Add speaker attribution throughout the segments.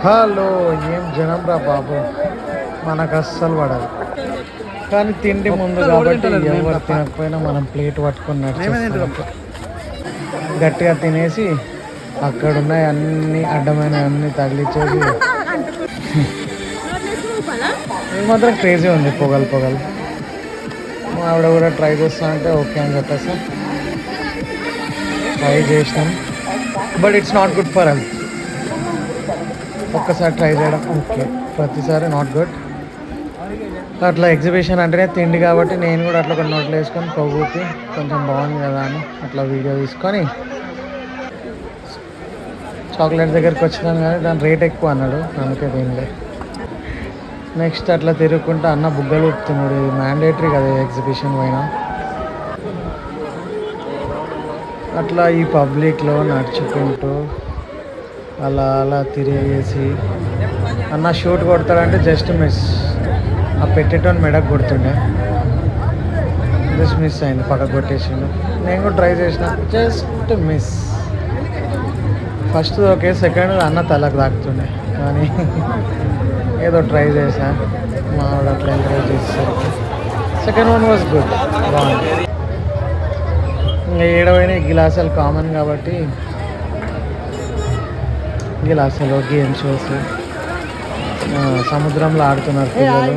Speaker 1: Hello, ఏం జనం రా బాబు, మనకు అస్సలు పడదు. కానీ తిండి ముందు కాబట్టి ఎవరు తినకపోయినా మనం ప్లేట్ పట్టుకొని నడిచేస్తాం. గట్టిగా తినేసి అక్కడ ఉన్నాయి అన్ని అడ్డమైన అన్ని తగిలిచ్చేసి ఇది మాత్రం క్రేజీ ఉంది. పొగలు పొగలు మా ఆవిడ కూడా ట్రై చేస్తా అంటే ఓకే అని చెప్పేసి ట్రై చేసినాం. But it's not good for health. ఒక్కసారి ట్రై చేయడం ఓకే, ప్రతిసారి నాట్ గుడ్. అట్లా ఎగ్జిబిషన్ అంటేనే తిండి కాబట్టి నేను కూడా అట్లా కొన్ని నోట్లు వేసుకొని కొవ్వూపి కొంచెం బాగుంది కదా అని అట్లా వీడియో తీసుకొని చాక్లెట్ దగ్గరికి వచ్చినాను. కానీ దాని రేట్ ఎక్కువ అన్నాడు, అందుకే తినలే. నెక్స్ట్ అట్లా తిరుగుకుంటూ అన్న బుగ్గలు ఊపుతున్నాడు. ఇది మ్యాండేటరీ కదా ఎగ్జిబిషన్ పోయినా. అట్లా ఈ పబ్లిక్లో నడుచుకుంటూ అలా అలా తిరిగేసి అన్న షూట్ కొడతాడంటే జస్ట్ మిస్. ఆ పెట్టేటోని మెడకు కొడుతుండే, జస్ట్ మిస్ అయింది, పక్కకు కొట్టేసిండు. నేను కూడా ట్రై చేసిన, just miss. First okay, second అన్న తలకు తాకుతుండే. కానీ ఏదో ట్రై చేసా, మా ఆవిడ అట్లా ఎంకరేజ్ చేసేసరికి సెకండ్ వన్ వాజ్ గుడ్, బాగుంది. ఇంకా ఏడవైనా గిలాసాలు కామన్ కాబట్టి గిలాసాలు, గేమ్ షోస్, సముద్రంలో ఆడుతున్నారు పిల్లలు.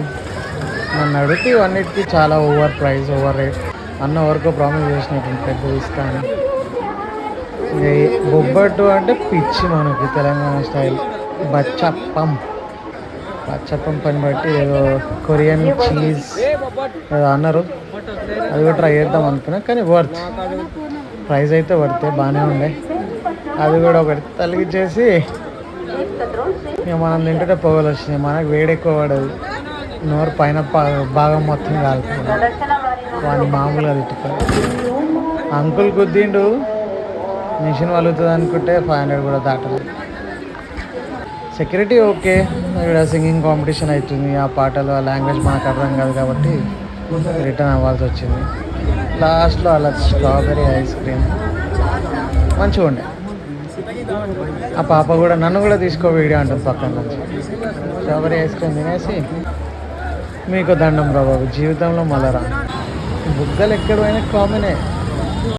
Speaker 1: నన్ను అడిగితే ఇవన్నిటికీ చాలా ఓవర్ ప్రైస్, ఓవర్ రేట్. అన్న వరకు ప్రామిస్ చేసినట్టు పెద్ద ఇస్తాను. బొబ్బట్టు అంటే పిచ్చి మనకి తెలంగాణ స్టైల్. బచ్చప్పం, బచ్చప్పం పని బట్టి ఏదో కొరియన్ చీజ్ ఏదో అన్నారు, అది కూడా ట్రై చేద్దాం అనుకున్నా. కానీ వర్త్, ప్రైస్ అయితే వర్తే, బాగానే ఉండే. అది కూడా ఒకటి తలిగిచ్చేసి ఇక మనం తింటుంటే పొగలు వచ్చినాయి. మనకు వేడి ఎక్కువ పడదు, నోరు పైన భాగం మొత్తం కాలుతుంది. వాడిని మామూలుగా తిట్టుకోవాలి. అంకుల్ గుద్దిండు, మిషన్ వలుగుతుంది అనుకుంటే 500 కూడా దాటలేదు. Security okay. ఇక్కడ సింగింగ్ కాంపిటీషన్ అవుతుంది, ఆ పాటలు ఆ లాంగ్వేజ్ మనకు అర్థం కాదు కాబట్టి రిటర్న్ అవ్వాల్సి వచ్చింది. లాస్ట్లో అలా స్ట్రాబెరీ ఐస్ క్రీమ్ మంచిగా ఉండే. ఆ పాప కూడా నన్ను కూడా తీసుకో వీడియో అంటుంది పక్కన నుంచి. స్ట్రాబెరీ ఐస్ క్రీమ్ తినేసి మీకు దండం రా బాబు, జీవితంలో మళ్ళా రా. బుగ్గలు ఎక్కడ పోయినా కామనే.